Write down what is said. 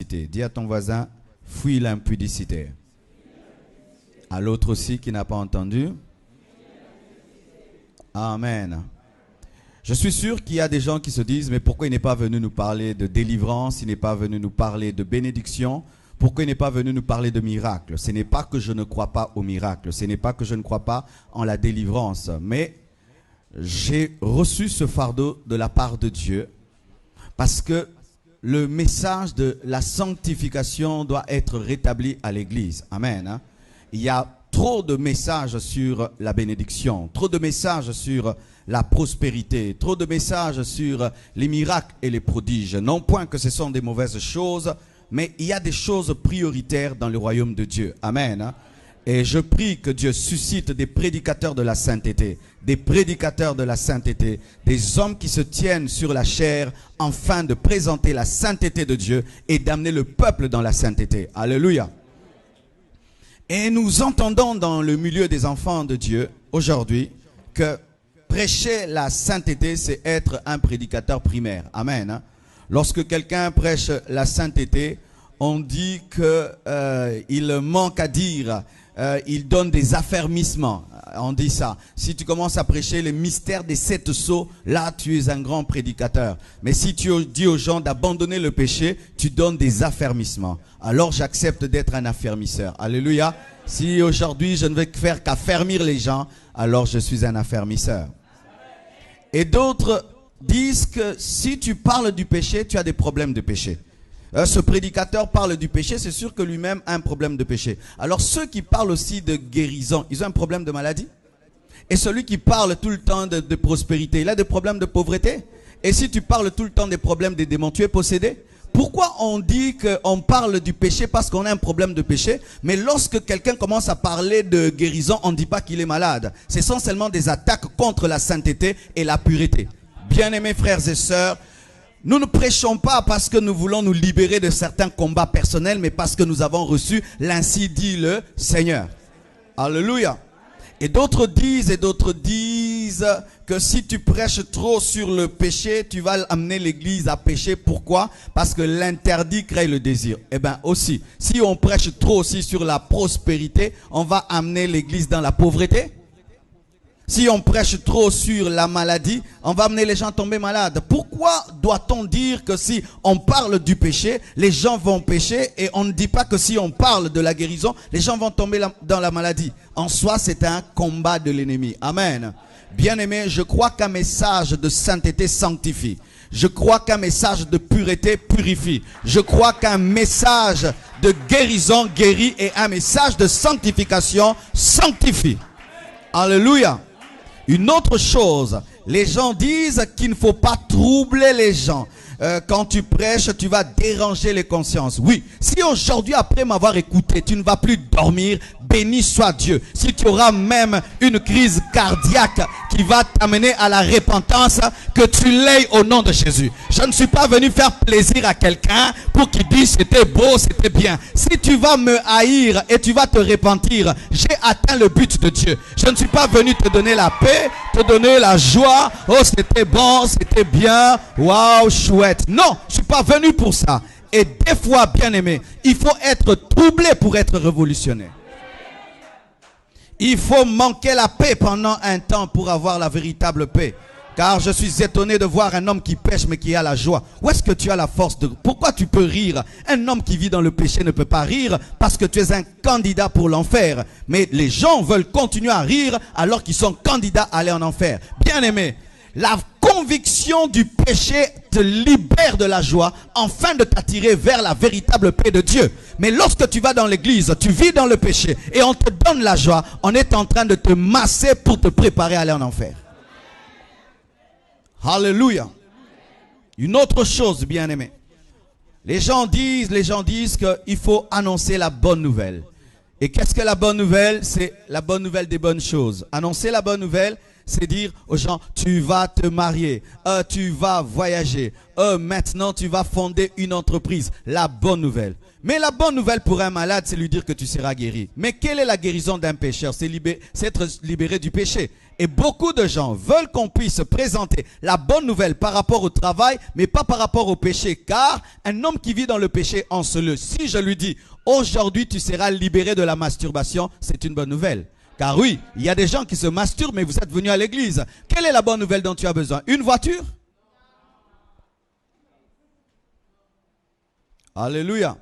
l'impudicité. Dis à ton voisin, fuis l'impudicité. À l'autre aussi qui n'a pas entendu. Amen. Je suis sûr qu'il y a des gens qui se disent, mais pourquoi il n'est pas venu nous parler de délivrance, il n'est pas venu nous parler de bénédiction, pourquoi il n'est pas venu nous parler de miracle? Ce n'est pas que je ne crois pas au miracle, ce n'est pas que je ne crois pas en la délivrance, mais j'ai reçu ce fardeau de la part de Dieu parce que le message de la sanctification doit être rétabli à l'Église. Amen. Il y a trop de messages sur la bénédiction, trop de messages sur la prospérité, trop de messages sur les miracles et les prodiges. Non point que ce sont des mauvaises choses, mais il y a des choses prioritaires dans le royaume de Dieu. Amen. Et je prie que Dieu suscite des prédicateurs de la sainteté, des prédicateurs de la sainteté, des hommes qui se tiennent sur la chair afin de présenter la sainteté de Dieu et d'amener le peuple dans la sainteté. Alléluia. Et nous entendons dans le milieu des enfants de Dieu aujourd'hui que prêcher la sainteté, c'est être un prédicateur primaire. Amen. Lorsque quelqu'un prêche la sainteté, on dit qu'il manque à dire, il donne des affermissements. On dit ça. Si tu commences à prêcher les mystères des 7 sceaux, là tu es un grand prédicateur. Mais si tu dis aux gens d'abandonner le péché, tu donnes des affermissements. Alors j'accepte d'être un affermisseur. Alléluia. Si aujourd'hui je ne vais faire qu'affermir les gens, alors je suis un affermisseur. Et d'autres disent que si tu parles du péché, tu as des problèmes de péché. Ce prédicateur parle du péché, c'est sûr que lui-même a un problème de péché. Alors ceux qui parlent aussi de guérison, ils ont un problème de maladie? Et celui qui parle tout le temps de prospérité, il a des problèmes de pauvreté? Et si tu parles tout le temps des problèmes des démons, tu es possédé? Pourquoi on dit qu'on parle du péché parce qu'on a un problème de péché, mais lorsque quelqu'un commence à parler de guérison, on ne dit pas qu'il est malade? Ce sont seulement des attaques contre la sainteté et la pureté. Bien-aimés frères et sœurs, nous ne prêchons pas parce que nous voulons nous libérer de certains combats personnels, mais parce que nous avons reçu l'ainsi dit le Seigneur. Alléluia. Et d'autres disent que si tu prêches trop sur le péché, tu vas amener l'église à pécher. Pourquoi? Parce que l'interdit crée le désir. Eh bien aussi, si on prêche trop aussi sur la prospérité, on va amener l'église dans la pauvreté. Si on prêche trop sur la maladie, on va amener les gens à tomber malades. Pourquoi doit-on dire que si on parle du péché, les gens vont pécher, et on ne dit pas que si on parle de la guérison, les gens vont tomber dans la maladie? En soi, c'est un combat de l'ennemi. Amen. Bien-aimé, je crois qu'un message de sainteté sanctifie. Je crois qu'un message de pureté purifie. Je crois qu'un message de guérison guérit, et un message de sanctification sanctifie. Alléluia. Une autre chose, les gens disent qu'il ne faut pas troubler les gens. Quand tu prêches, tu vas déranger les consciences. Oui, si aujourd'hui, après m'avoir écouté, tu ne vas plus dormir, béni soit Dieu. Si tu auras même une crise cardiaque qui va t'amener à la repentance, que tu l'aies au nom de Jésus. Je ne suis pas venu faire plaisir à quelqu'un pour qu'il dise c'était beau, c'était bien. Si tu vas me haïr et tu vas te repentir, j'ai atteint le but de Dieu. Je ne suis pas venu te donner la paix, te donner la joie. Oh, c'était bon, c'était bien. Waouh, chouette. Non, je ne suis pas venu pour ça. Et des fois, bien aimé, il faut être troublé pour être révolutionnaire. Il faut manquer la paix pendant un temps pour avoir la véritable paix. Car je suis étonné de voir un homme qui pêche mais qui a la joie. Où est-ce que tu as la force de... Pourquoi tu peux rire? Un homme qui vit dans le péché ne peut pas rire parce que tu es un candidat pour l'enfer. Mais les gens veulent continuer à rire alors qu'ils sont candidats à aller en enfer. Bien aimé, la conviction du péché te libère de la joie afin de t'attirer vers la véritable paix de Dieu. Mais lorsque tu vas dans l'église, tu vis dans le péché et on te donne la joie, on est en train de te masser pour te préparer à aller en enfer. Alléluia. Une autre chose, bien aimé. Les gens disent qu'il faut annoncer la bonne nouvelle. Et qu'est-ce que la bonne nouvelle? C'est la bonne nouvelle des bonnes choses. Annoncer la bonne nouvelle, c'est dire aux gens, tu vas te marier, tu vas voyager, maintenant tu vas fonder une entreprise. La bonne nouvelle. Mais la bonne nouvelle pour un malade, c'est lui dire que tu seras guéri. Mais quelle est la guérison d'un pécheur? C'est être libéré du péché. Et beaucoup de gens veulent qu'on puisse présenter la bonne nouvelle par rapport au travail, mais pas par rapport au péché. Car un homme qui vit dans le péché encelé, si je lui dis, aujourd'hui tu seras libéré de la masturbation, c'est une bonne nouvelle. Car oui, il y a des gens qui se masturbent, mais vous êtes venus à l'église. Quelle est la bonne nouvelle dont tu as besoin? Une voiture? Alléluia.